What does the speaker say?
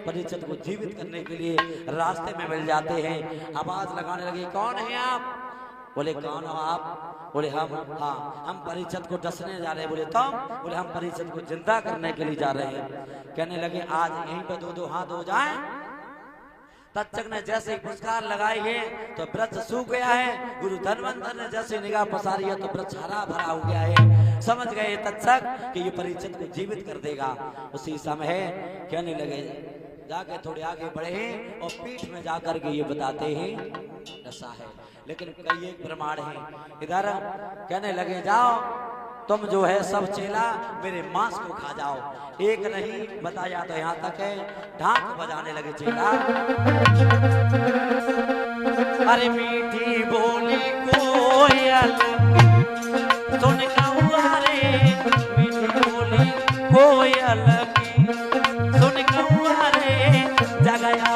परिचित को जीवित करने के लिए रास्ते में मिल जाते हैं। आवाज लगाने लगे, कौन है आप? बोले कौन हो आप? बोले हम परिचित को डसने जा रहे हैं। बोले तुम? बोले हम परिचित को जिंदा करने के लिए जा रहे हैं। कहने लगे आज यहीं पे दो हाथ हो जाए। तक्षक ने जैसे पुरस्कार लगाई है तो वृक्ष सूख गया है। गुरु धनवंतर ने जैसे निगाह पसारी है तो वृक्ष हरा भरा हो गया है। समझ गए तक्षक कि ये परिचित को जीवित कर देगा। उसी समय कहने लगे, जाके थोड़े आगे बढ़े हैं और पीठ में जाकर के ये बताते हैं ऐसा है, लेकिन कई एक प्रमाण है। इधर कहने लगे, जाओ तुम जो है सब चेला मेरे मांस को खा जाओ। एक नहीं बताया तो यहाँ तक है, ढाक बजाने लगे चेला। अरे मीठी बोली कोयल सुन कौआ रे, मीठी बोली कोयल की सुन कौआ रे, जगया